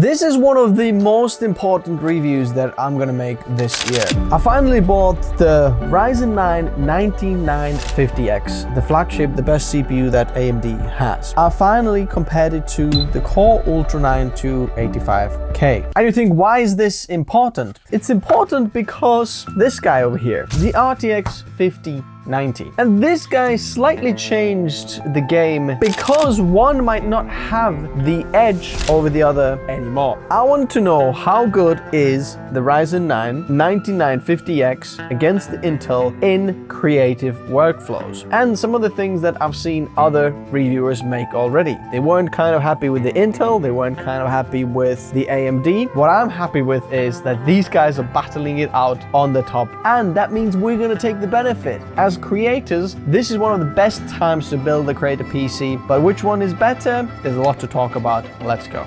This is one of the most important reviews that I'm gonna make this year. I finally bought the Ryzen 9 9950x, the flagship, the best CPU that AMD has. I finally compared it to the Core Ultra 9 285K. And you think, why is this important? It's important because this guy over here, the RTX 5090. And this guy slightly changed the game because one might not have the edge over the other anymore. I want to know how good is the Ryzen 9 9950X against the Intel in creative workflows, and some of the things that I've seen other reviewers make already. They weren't kind of happy with the Intel, they weren't kind of happy with the AMD. What I'm happy with is that these guys are battling it out on the top, and that means we're gonna take the benefit. As creators, this is one of the best times to build a creator PC, but which one is better? There's a lot to talk about. Let's go.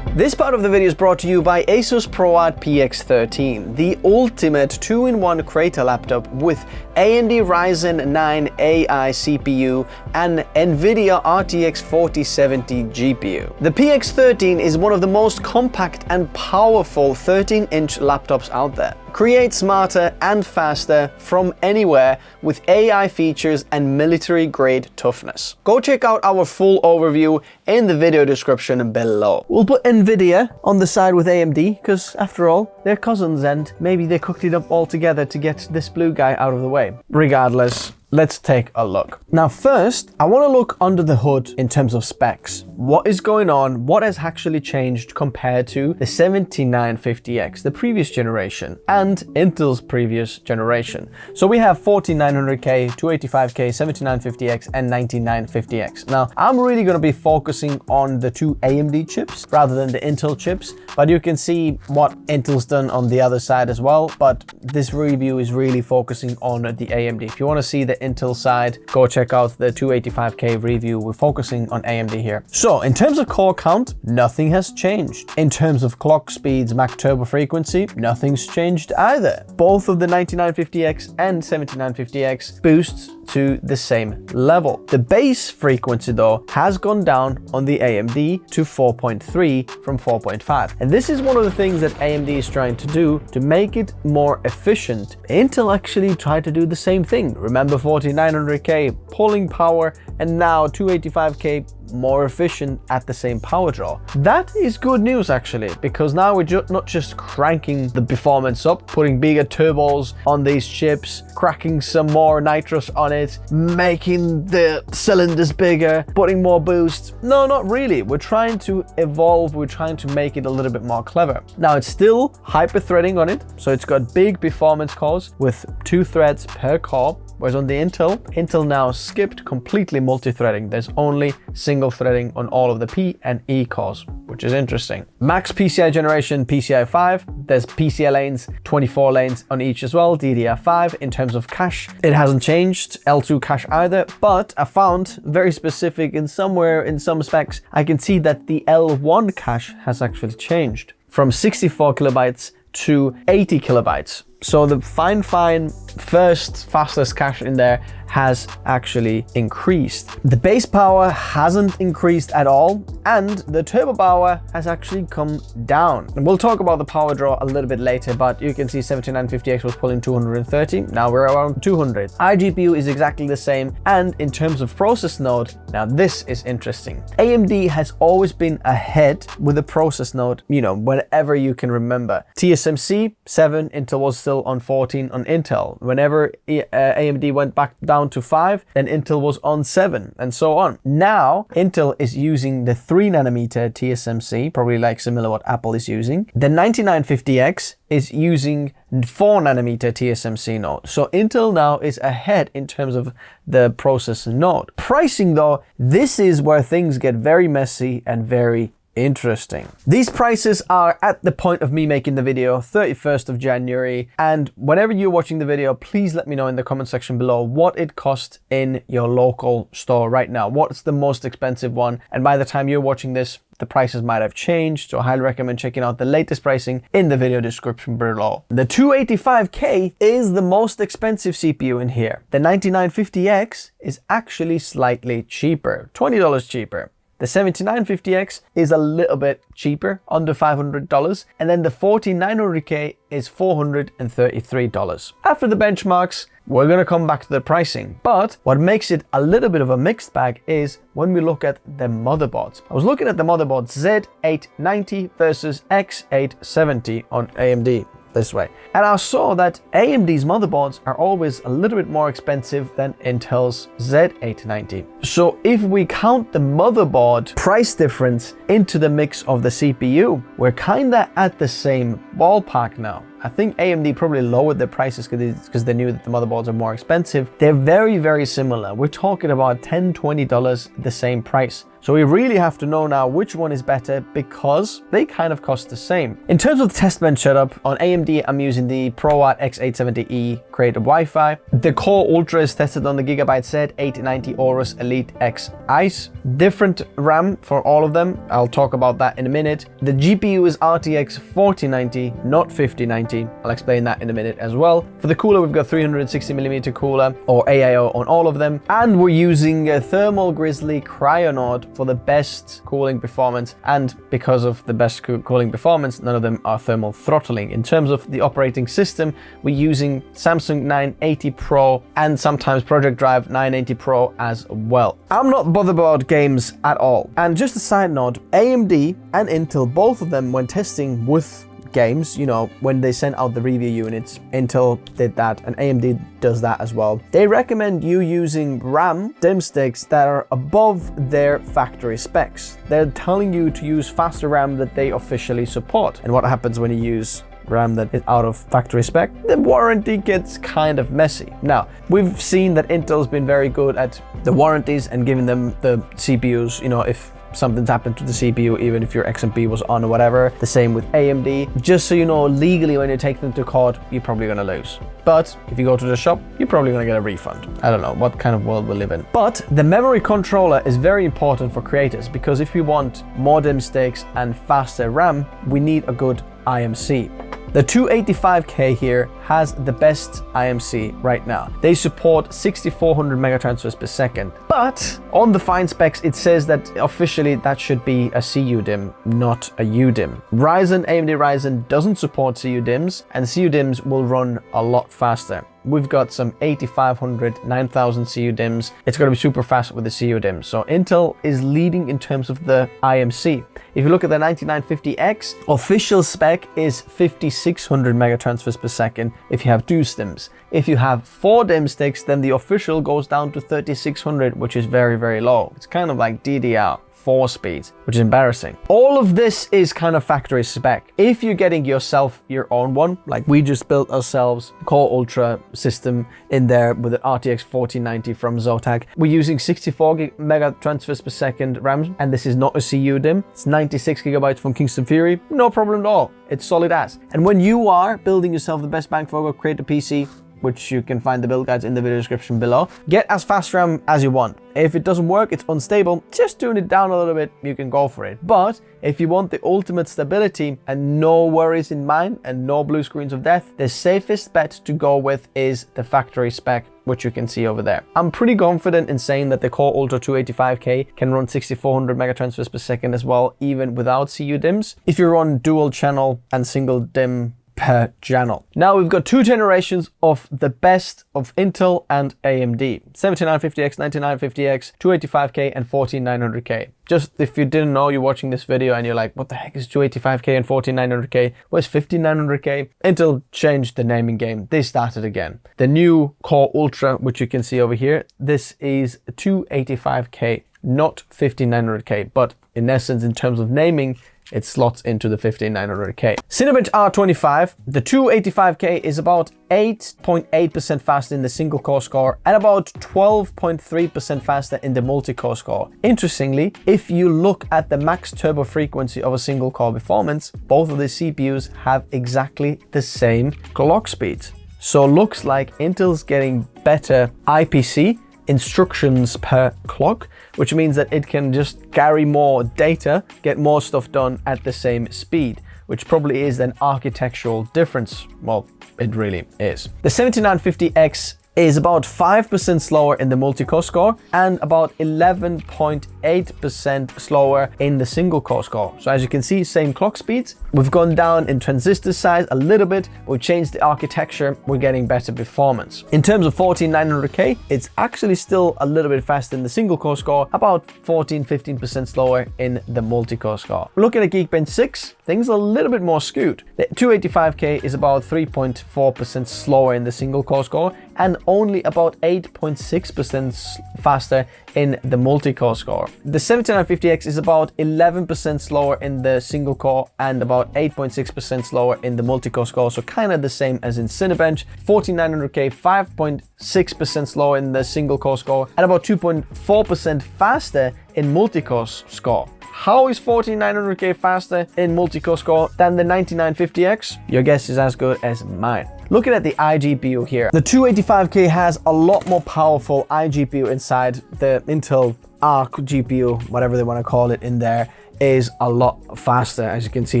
This part of the video is brought to you by Asus ProArt PX13, the ultimate 2-in-1 creator laptop with AMD Ryzen 9 AI CPU and NVIDIA RTX 4070 GPU. The PX13 is one of the most compact and powerful 13-inch laptops out there. Create smarter and faster from anywhere with AI features and military-grade toughness. Go check out our full overview in the video description below. We'll put NVIDIA on the side with AMD because, after all, they're cousins and maybe they cooked it up all together to get this blue guy out of the way. Regardless, let's take a look. Now first, I want to look under the hood in terms of specs. What is going on? What has actually changed compared to the 7950X, the previous generation, and Intel's previous generation? So we have 14900K, 285K, 7950X, and 9950X. Now, I'm really going to be focusing on the two AMD chips rather than the Intel chips, but you can see what Intel's done on the other side as well. But this review is really focusing on the AMD. If you want to see the Intel side, go check out the 285K review. We're focusing on AMD here. So in terms of core count, nothing has changed. In terms of clock speeds, Mac turbo frequency, nothing's changed either. Both of the 9950X and 7950X boosts to the same level. The base frequency though has gone down on the AMD to 4.3 from 4.5. And this is one of the things that AMD is trying to do to make it more efficient. Intel actually tried to do the same thing. Remember 14900K pulling power, and now 285K more efficient at the same power draw. That is good news actually, because now we're not just cranking the performance up, putting bigger turbos on these chips, cracking some more nitrous on it, making the cylinders bigger, putting more boost. No, not really. We're trying to evolve, we're trying to make it a little bit more clever. Now it's still hyper-threading on it, so it's got big performance cores with 2 threads per core. Whereas on the Intel now skipped completely multi-threading. There's only single threading on all of the P and E cores, which is interesting. Max PCI generation, PCI 5. There's PCI lanes, 24 lanes on each as well, DDR5. In terms of cache, it hasn't changed, L2 cache either, but I found very specific in somewhere in some specs, I can see that the L1 cache has actually changed from 64 kilobytes to 80 kilobytes. So the fine fastest cache in there has actually increased. The base power hasn't increased at all, and the turbo power has actually come down. And we'll talk about the power draw a little bit later, but you can see 7950X was pulling 230, now we're around 200. iGPU is exactly the same, and in terms of process node, now this is interesting. AMD has always been ahead with the process node, you know, whenever you can remember. TSMC 7, Intel was still on 14 on Intel. Whenever AMD went back down to 5, then Intel was on 7, and so on. Now Intel is using the 3nm TSMC, probably like similar what Apple is using. The 9950X is using 4nm TSMC node. So Intel now is ahead in terms of the process node. Pricing though, this is where things get very messy and very interesting. These prices are at the point of me making the video, 31st of January. And whenever you're watching the video, please let me know in the comment section below what it costs in your local store right now. What's the most expensive one? And by the time you're watching this, the prices might have changed, so I highly recommend checking out the latest pricing in the video description below. The 285K is the most expensive CPU in here. The 9950X is actually slightly cheaper, $20 cheaper. The 7950X is a little bit cheaper, under $500, and then the 14900K is $433. After the benchmarks, we're going to come back to the pricing, but what makes it a little bit of a mixed bag is when we look at the motherboards. I was looking at the motherboard Z890 versus X870 on AMD this way, and I saw that AMD's motherboards are always a little bit more expensive than Intel's Z890. So if we count the motherboard price difference into the mix of the CPU, we're kinda at the same ballpark now. I think AMD probably lowered their prices because they knew that the motherboards are more expensive. They're very, very similar. We're talking about $10, $20 the same price. So we really have to know now which one is better because they kind of cost the same. In terms of the Testbench setup, on AMD, I'm using the ProArt X870E created Wi-Fi. The Core Ultra is tested on the Gigabyte Z890 Aorus Elite X Ice. Different RAM for all of them. I'll talk about that in a minute. The GPU is RTX 4090, not 5090. I'll explain that in a minute as well. For the cooler, we've got 360mm cooler or AIO on all of them. And we're using a Thermal Grizzly Cryonaut for the best cooling performance, and because of the best cooling performance, none of them are thermal throttling. In terms of the operating system, we're using Samsung 980 Pro and sometimes Project Drive 980 Pro as well. I'm not bothered about games at all. And just a side note, AMD and Intel, both of them, when testing with games, you know, when they sent out the review units, Intel did that and AMD does that as well. They recommend you using RAM DIMM sticks that are above their factory specs. They're telling you to use faster RAM that they officially support. And what happens when you use RAM that is out of factory spec? The warranty gets kind of messy. Now, we've seen that Intel's been very good at the warranties and giving them the CPUs, you know, if something's happened to the CPU, even if your XMP was on or whatever. The same with AMD. Just so you know, legally when you take them to court, you're probably gonna lose. But if you go to the shop, you're probably gonna get a refund. I don't know what kind of world we live in. But the memory controller is very important for creators because if we want more DIMM sticks and faster RAM, we need a good IMC. The 285K here has the best IMC right now. They support 6400 megatransfers per second, but on the fine specs, it says that officially that should be a CU-DIMM, not a U-DIMM. AMD Ryzen doesn't support CU-DIMMs, and CU-DIMMs will run a lot faster. We've got some 8500, 9000 CU-DIMMs. It's going to be super fast with the CU-DIMMs. So Intel is leading in terms of the IMC. If you look at the 9950X, official spec is 5600 megatransfers per second if you have 2 DIMMs. If you have 4 DIMM sticks, then the official goes down to 3600, which is very, very low. It's kind of like DDR4 speeds, which is embarrassing. All of this is kind of factory spec. If you're getting yourself your own one, like we just built ourselves Core Ultra system in there with an RTX 4090 from Zotac, we're using 64 mega transfers per second RAM, and this is not a CU-DIMM. It's 96 gigabytes from Kingston Fury. No problem at all. It's solid as. And when you are building yourself the best bang for buck creator PC, which you can find the build guides in the video description below, get as fast RAM as you want. If it doesn't work, it's unstable, just tune it down a little bit, you can go for it. But if you want the ultimate stability and no worries in mind and no blue screens of death, the safest bet to go with is the factory spec, which you can see over there. I'm pretty confident in saying that the Core Ultra 285K can run 6400 megatransfers per second as well, even without CU-DIMMs, if you run dual channel and single DIMM per channel. Now we've got 2 generations of the best of Intel and AMD. 7950X, 9950X, 285K and 14900K. Just if you didn't know, you're watching this video and you're like, what the heck is 285K and 14900K? Where's 5900K? Intel changed the naming game. They started again. The new Core Ultra, which you can see over here, this is 285K, not 5900K. But in essence, in terms of naming, it slots into the 15900K. Cinebench R25, the 285K is about 8.8% faster in the single core score and about 12.3% faster in the multi-core score. Interestingly, if you look at the max turbo frequency of a single core performance, both of the CPUs have exactly the same clock speeds. So looks like Intel's getting better IPC instructions per clock, which means that it can just carry more data, get more stuff done at the same speed, which probably is an architectural difference. Well, it really is. The 7950X is about 5% slower in the multi-core score and about 11.8% slower in the single core score. So as you can see, same clock speeds. We've gone down in transistor size a little bit. We've changed the architecture. We're getting better performance. In terms of 14900K, it's actually still a little bit faster in the single core score, about 15% slower in the multi-core score. Looking at Geekbench 6, things are a little bit more skewed. The 285K is about 3.4% slower in the single core score and only about 8.6% faster in the multi-core score. The 7950X is about 11% slower in the single core and about 8.6% slower in the multi-core score, so kind of the same as in Cinebench. 14900K, 5.6% slower in the single core score and about 2.4% faster in multi-core score. How is 14900K faster in multi-core score than the 9950X? Your guess is as good as mine. Looking at the iGPU here, the 285K has a lot more powerful iGPU inside. The Intel Arc GPU, whatever they want to call it in there, is a lot faster, as you can see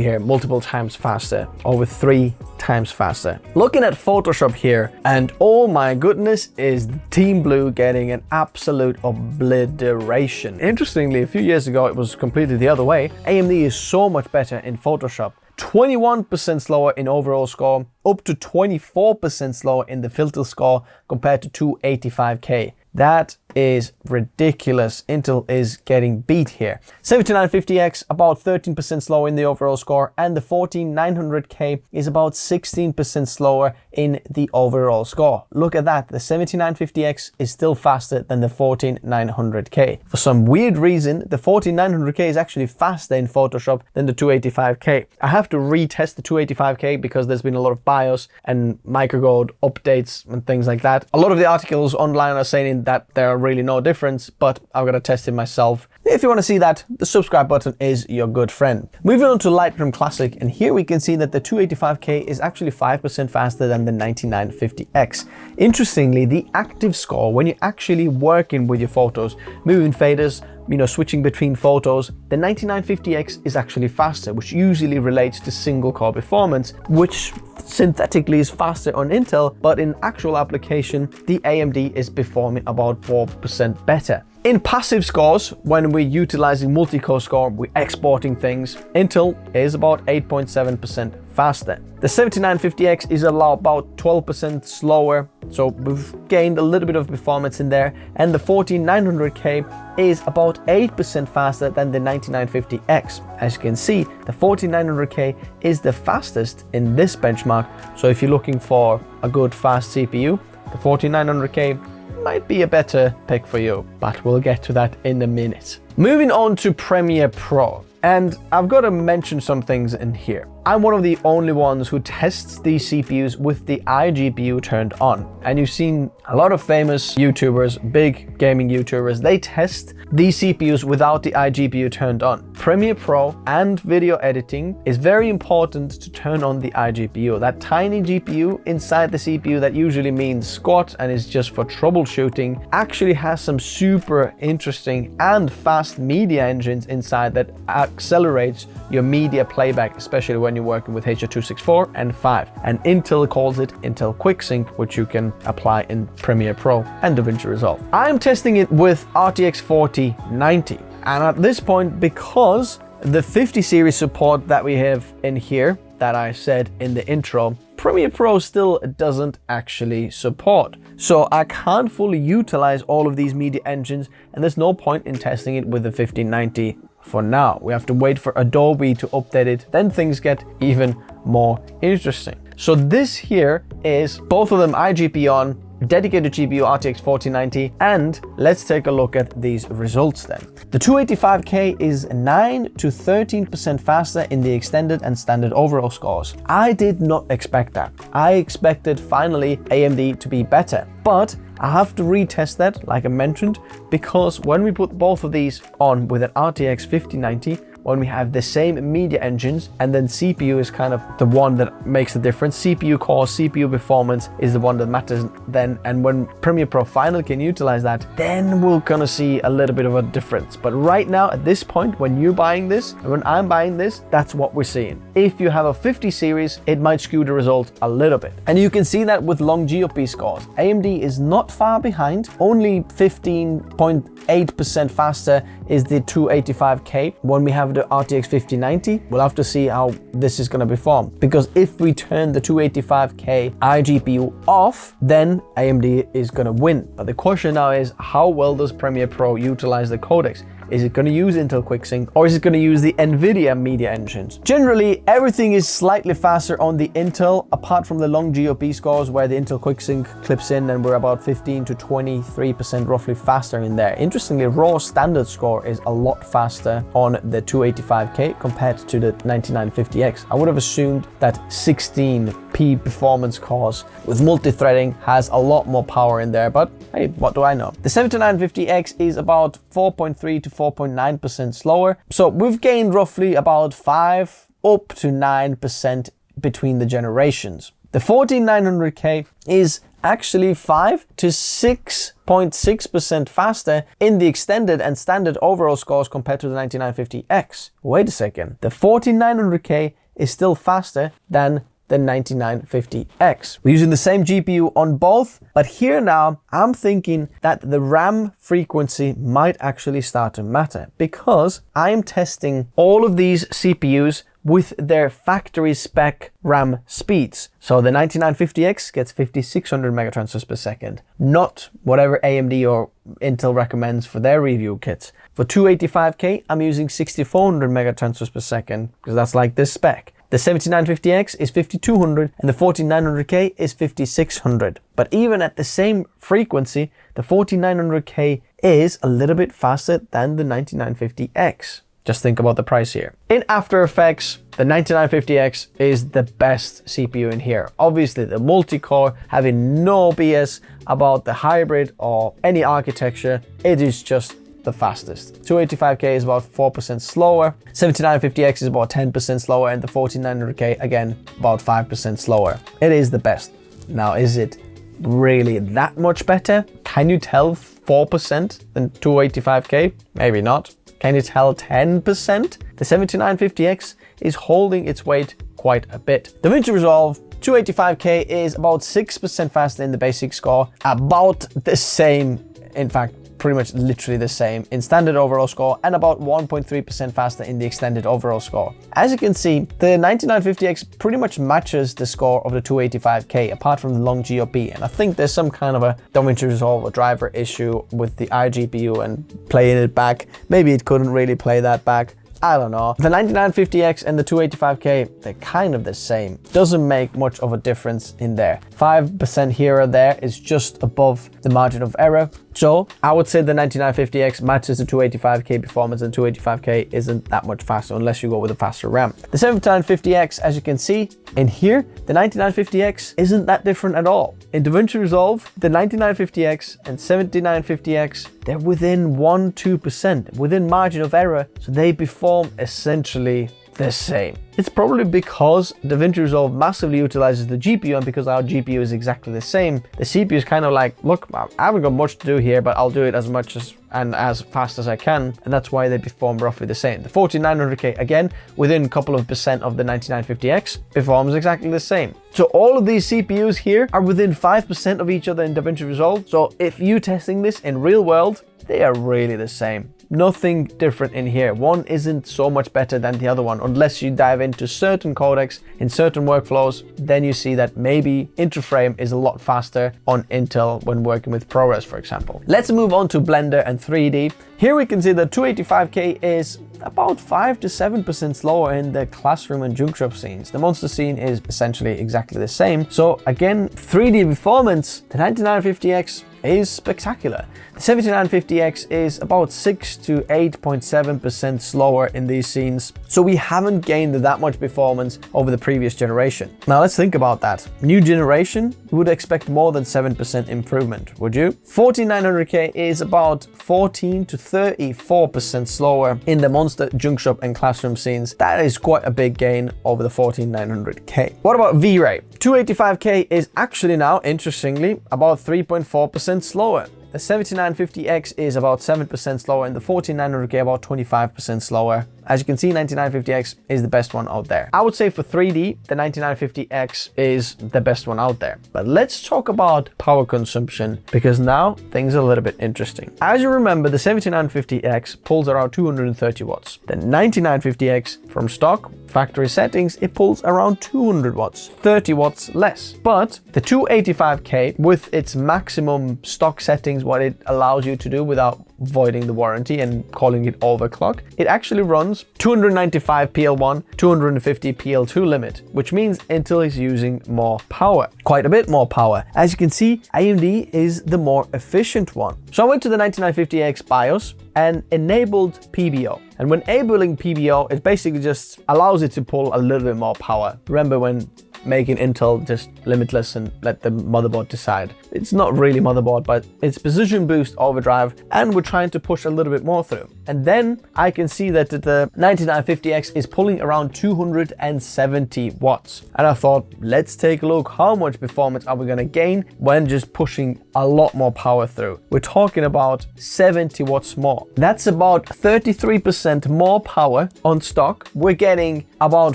here, multiple times faster, over 3 times faster. Looking at Photoshop here, and oh my goodness, is Team Blue getting an absolute obliteration. Interestingly, a few years ago, it was completely the other way. AMD is so much better in Photoshop. 21% slower in overall score, up to 24% slower in the filter score compared to 285K. That is ridiculous. Intel is getting beat here. 7950X about 13% slower in the overall score, and the 14900K is about 16% slower in the overall score. Look at that. The 7950X is still faster than the 14900K. For some weird reason, the 14900K is actually faster in Photoshop than the 285K. I have to retest the 285K because there's been a lot of BIOS and microcode updates and things like that. A lot of the articles online are saying that there are really no difference, but I've got to test it myself. If you want to see that, the subscribe button is your good friend. Moving on to Lightroom Classic, and here we can see that the 285K is actually 5% faster than the 9950X. Interestingly, the active score, when you're actually working with your photos, moving faders, switching between photos, the 9950X is actually faster, which usually relates to single core performance, which synthetically is faster on Intel, but in actual application, the AMD is performing about 4% better. In passive scores, when we're utilizing multi-core score, we're exporting things, Intel is about 8.7% faster. The 7950X is about 12% slower, so we've gained a little bit of performance in there, and the 14900K is about 8% faster than the 9950X. As you can see, the 14900K is the fastest in this benchmark, so if you're looking for a good fast CPU, the 14900K might be a better pick for you, but we'll get to that in a minute. Moving on to Premiere Pro, and I've got to mention some things in here. I'm one of the only ones who tests these CPUs with the iGPU turned on. And you've seen a lot of famous YouTubers, big gaming YouTubers, they test these CPUs without the iGPU turned on. Premiere Pro and video editing is very important to turn on the iGPU. That tiny GPU inside the CPU that usually means squat and is just for troubleshooting actually has some super interesting and fast media engines inside that accelerates your media playback, especially when you're working with H.264 and 5. And Intel calls it Intel QuickSync, which you can apply in Premiere Pro and DaVinci Resolve. I'm testing it with RTX 4090. And at this point, because the 50 series support that we have in here, that I said in the intro, Premiere Pro still doesn't actually support. So I can't fully utilize all of these media engines, and there's no point in testing it with the 5090 for now. We have to wait for Adobe to update it, then things get even more interesting. So this here is both of them iGPU on, dedicated GPU RTX 4090, and let's take a look at these results then. The 285K is 9 to 13% faster in the extended and standard overall scores. I did not expect that. I expected finally AMD to be better, but I have to retest that, like I mentioned, because when we put both of these on with an RTX 5090, when we have the same media engines, and then CPU is kind of the one that makes the difference. CPU core, CPU performance is the one that matters then, and when Premiere Pro finally can utilize that, then we're gonna see a little bit of a difference. But right now, at this point, when you're buying this and when I'm buying this, that's what we're seeing. If you have a 50 series, it might skew the result a little bit. And you can see that with long GOP scores. AMD is not far behind, only 15.8% faster is the 285K. When we have the RTX 5090, we'll have to see how this is going to perform. Because if we turn the 285K iGPU off, then AMD is going to win. But the question now is, how well does Premiere Pro utilize the codecs? Is it going to use Intel QuickSync, or is it going to use the NVIDIA media engines? Generally, everything is slightly faster on the Intel, apart from the long GOP scores where the Intel QuickSync clips in, and we're about 15 to 23% roughly faster in there. Interestingly, raw standard score is a lot faster on the 285K compared to the 9950X. I would have assumed that 16p performance cores with multi-threading has a lot more power in there, but hey, what do I know? The 7950X is about 4.3 to 4.9% slower. So we've gained roughly about 5 up to 9% between the generations. The 14900K is actually 5 to 6.6% faster in the extended and standard overall scores compared to the 9950X. Wait a second, the 14900K is still faster than the 9950X. We're using the same GPU on both, but here now I'm thinking that the RAM frequency might actually start to matter, because I am testing all of these CPUs with their factory spec RAM speeds. So the 9950X gets 5600 megatransfers per second, not whatever AMD or Intel recommends for their review kits. For 285K, I'm using 6400 megatransfers per second, because that's like this spec. The 7950X is 5200 and the 14900K is 5600. But even at the same frequency, the 14900K is a little bit faster than the 9950X. Just think about the price here. In After Effects, the 9950X is the best CPU in here. Obviously, the multi-core, having no BS about the hybrid or any architecture, it is just the fastest. 285K is about 4% slower, 7950X is about 10% slower, and the 14900K again about 5% slower. It is the best. Now, is it really that much better? Can you tell 4% than 285K? Maybe not. Can you tell 10%? The 7950X is holding its weight quite a bit. DaVinci Resolve 285K is about 6% faster in the basic score, about the same, in fact, pretty much literally the same in standard overall score, and about 1.3% faster in the extended overall score. As you can see, the 9950X pretty much matches the score of the 285K apart from the long GOP, and I think there's some kind of a DaVinci Resolve or driver issue with the iGPU and playing it back. Maybe it couldn't really play that back. I don't know. The 9950X and the 285K, they're kind of the same. Doesn't make much of a difference in there. 5% here or there is just above the margin of error. So I would say the 9950X matches the 285K performance, and 285K isn't that much faster unless you go with a faster RAM. The 7950X, as you can see in here, the 9950X isn't that different at all. In DaVinci Resolve, the 9950X and 7950X, they're within 1-2%, within margin of error, so they perform essentially the same. It's probably because DaVinci Resolve massively utilizes the GPU, and because our GPU is exactly the same, the CPU is kind of like, look, I haven't got much to do here, but I'll do it as much as and as fast as I can, and that's why they perform roughly the same. The 14900K, again, within a couple of percent of the 9950X, performs exactly the same. So all of these CPUs here are within 5% of each other in DaVinci Resolve. So if you're testing this in real world, they are really the same. Nothing different in here. One isn't so much better than the other one, unless you dive into certain codecs in certain workflows. Then you see that maybe interframe is a lot faster on Intel when working with ProRes, for example. Let's move on to Blender and 3D. Here we can see that 285K is about 5 to 7% slower in the classroom and junk shop scenes. The monster scene is essentially exactly the same. So again, 3D performance, the 9950X is spectacular. The 7950X is about 6 to 8.7% slower in these scenes, so we haven't gained that much performance over the previous generation. Now let's think about that. New generation, you would expect more than 7% improvement, would you? 14900K is about 14 to 34% slower in the monster junk shop and classroom scenes. That is quite a big gain over the 14900K. What about V-Ray? 285K is actually now, interestingly, about 3.4% slower. The 7950X is about 7% slower and the 14900K about 25% slower. As you can see, 9950X is the best one out there. I would say for 3D, the 9950X is the best one out there. But let's talk about power consumption, because now things are a little bit interesting. As you remember, the 7950X pulls around 230 watts. The 9950X from stock factory settings, it pulls around 200 watts, 30 watts less. But the 285K with its maximum stock settings, what it allows you to do without voiding the warranty and calling it overclock, it actually runs 295 PL1, 250 PL2 limit, which means Intel is using more power, quite a bit more power. As you can see, AMD is the more efficient one. So I went to the 9950X BIOS and enabled PBO. And when enabling PBO, it basically just allows it to pull a little bit more power. Remember when making Intel just limitless and let the motherboard decide? It's not really motherboard, but it's precision boost overdrive, and we're trying to push a little bit more through. And then I can see that the 9950X is pulling around 270 watts. And I thought, let's take a look, how much performance are we gonna gain when just pushing a lot more power through? We're talking about 70 watts more. That's about 33% more power on stock. We're getting about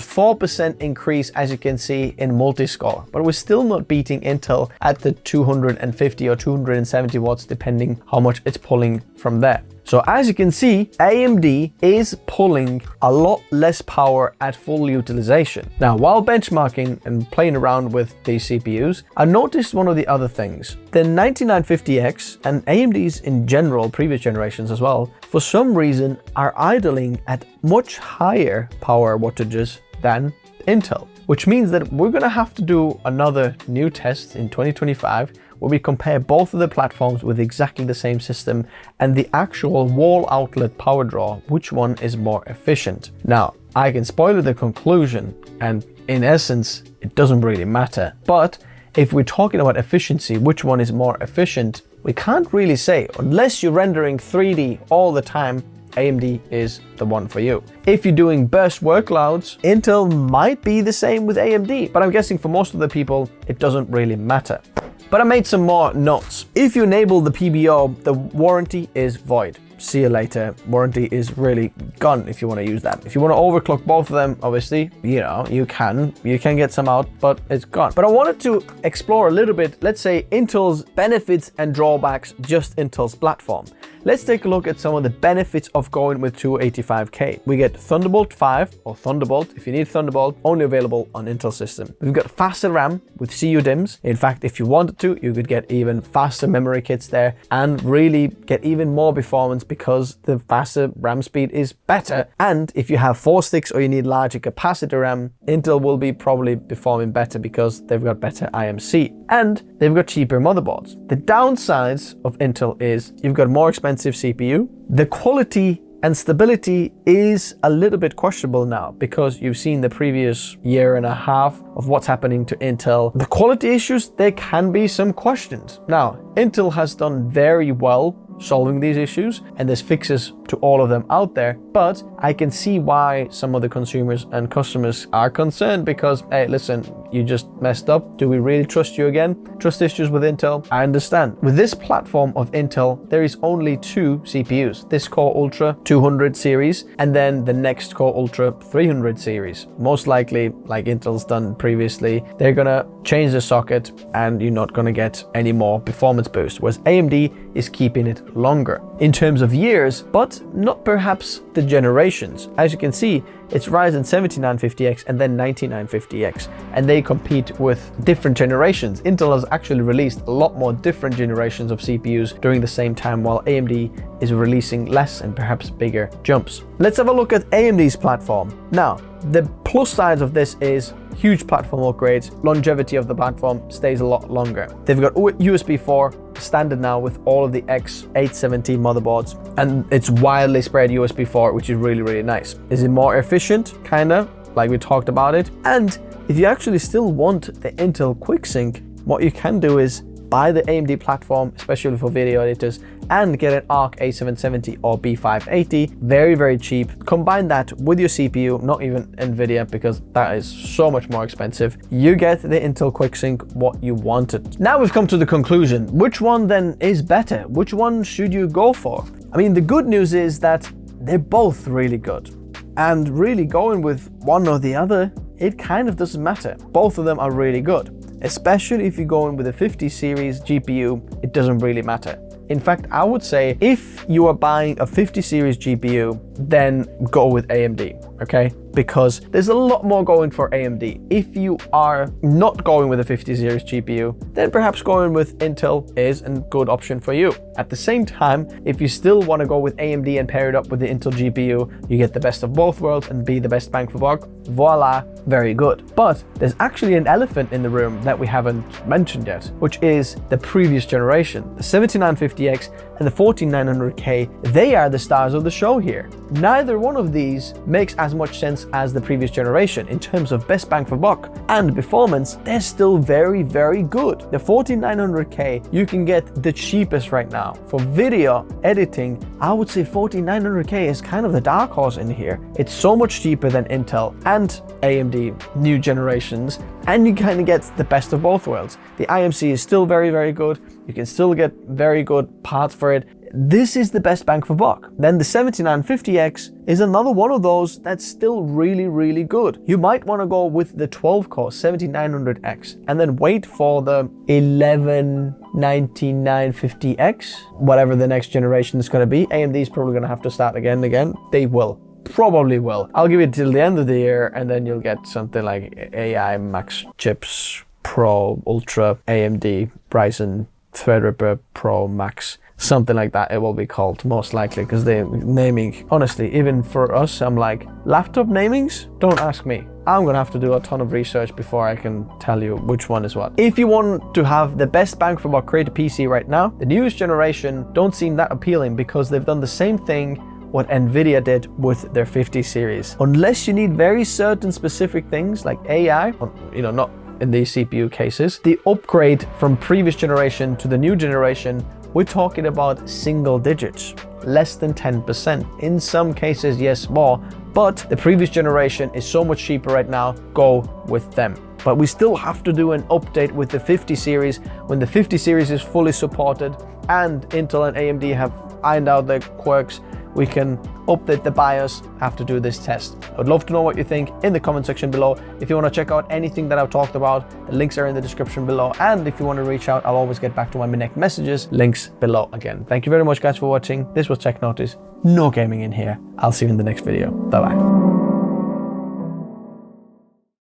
4% increase, as you can see, in multi-score, but we're still not beating Intel at the 250 or 270 watts, depending how much it's pulling from there. So as you can see, AMD is pulling a lot less power at full utilization. Now, while benchmarking and playing around with these CPUs, I noticed one of the other things. The 9950X and AMD's in general, previous generations as well, for some reason are idling at much higher power wattages than Intel, which means that we're gonna have to do another new test in 2025 where we compare both of the platforms with exactly the same system and the actual wall outlet power draw, which one is more efficient. Now, I can spoil the conclusion, and in essence, it doesn't really matter. But if we're talking about efficiency, which one is more efficient, we can't really say. Unless you're rendering 3D all the time, AMD is the one for you. If you're doing burst workloads, Intel might be the same with AMD, but I'm guessing for most of the people, it doesn't really matter. But I made some more notes. If you enable the PBO, the warranty is void. See you later. Warranty is really gone if you want to use that. If you want to overclock both of them, obviously, you know, you can get some out, but it's gone. But I wanted to explore a little bit, let's say, Intel's benefits and drawbacks, just Intel's platform. Let's take a look at some of the benefits of going with 285K. We get Thunderbolt 5 or Thunderbolt, if you need Thunderbolt, only available on Intel system. We've got faster RAM with CU DIMMs. In fact, if you wanted to, you could get even faster memory kits there and really get even more performance because the faster RAM speed is better. And if you have 4 sticks or you need larger capacitor RAM, Intel will be probably performing better because they've got better IMC and they've got cheaper motherboards. The downsides of Intel is you've got more expensive CPU. The quality and stability is a little bit questionable now because you've seen the previous year and a half of what's happening to Intel. The quality issues, there can be some questions. Now, Intel has done very well solving these issues and there's fixes to all of them out there, but I can see why some of the consumers and customers are concerned because, hey, listen, you just messed up. Do we really trust you again? Trust issues with Intel? I understand. With this platform of Intel, there is only 2 CPUs, this Core Ultra 200 series and then the next Core Ultra 300 series. Most likely, like Intel's done previously, they're gonna change the socket and you're not gonna get any more performance boost, whereas AMD is keeping it longer in terms of years, but not perhaps the generations. As you can see, it's Ryzen 7950X and then 9950X, and they compete with different generations. Intel has actually released a lot more different generations of CPUs during the same time, while AMD is releasing less and perhaps bigger jumps. Let's have a look at AMD's platform. Now, The plus side of this is huge platform upgrades. Longevity of the platform stays a lot longer. They've got USB 4 standard now with all of the X817 motherboards, and it's widely spread USB 4, which is really, really nice. Is it more efficient? Kinda, like we talked about it. And if you actually still want the Intel QuickSync, what you can do is buy the AMD platform, especially for video editors, and get an ARC A770 or B580, very, very cheap. Combine that with your CPU, not even NVIDIA, because that is so much more expensive. You get the Intel QuickSync, what you wanted. Now we've come to the conclusion. Which one then is better? Which one should you go for? I mean, the good news is that they're both really good. And really going with one or the other, it kind of doesn't matter. Both of them are really good. Especially if you're going with a 50 series GPU, it doesn't really matter. In fact, I would say if you are buying a 50 series GPU, then go with AMD, okay? Because there's a lot more going for AMD. If you are not going with a 50 series GPU, then perhaps going with Intel is a good option for you. At the same time, if you still want to go with AMD and pair it up with the Intel GPU, you get the best of both worlds and be the best bang for buck. Voila, very good. But there's actually an elephant in the room that we haven't mentioned yet, which is the previous generation. The 7950X and the 14900K, they are the stars of the show here. Neither one of these makes as much sense as the previous generation in terms of best bang for buck and performance. They're still very, very good. The 14900K, you can get the cheapest right now. For video editing, I would say 14900K is kind of the dark horse in here. It's so much cheaper than Intel and AMD new generations, and you kind of get the best of both worlds. The IMC is still very, very good. You can still get very good parts for it. This is the best bang for buck. Then the 7950X is another one of those that's still really, really good. You might want to go with the 12-core 7900X and then wait for the 9950x, whatever the next generation is going to be. AMD is probably going to have to start again. They will. Probably will. I'll give it till the end of the year, and then you'll get something like AI Max Chips Pro Ultra AMD Ryzen Threadripper Pro Max, something like that it will be called, most likely, because they're naming, honestly, even for us, I'm like, laptop namings? Don't ask me. I'm gonna have to do a ton of research before I can tell you which one is what. If you want to have the best bang for buck creator PC right now, the newest generation don't seem that appealing because they've done the same thing what NVIDIA did with their 50 series. Unless you need very certain specific things like AI, or, not in these CPU cases, the upgrade from previous generation to the new generation, we're talking about single digits, less than 10%. In some cases, yes, more, but the previous generation is so much cheaper right now, go with them. But we still have to do an update with the 50 series when the 50 series is fully supported and Intel and AMD have ironed out their quirks. We can update the BIOS, have to do this test. I'd love to know what you think in the comment section below. If you want to check out anything that I've talked about, the links are in the description below. And if you want to reach out, I'll always get back to my next messages, links below again. Thank you very much guys for watching. This was Tech Notice. No gaming in here. I'll see you in the next video. Bye bye.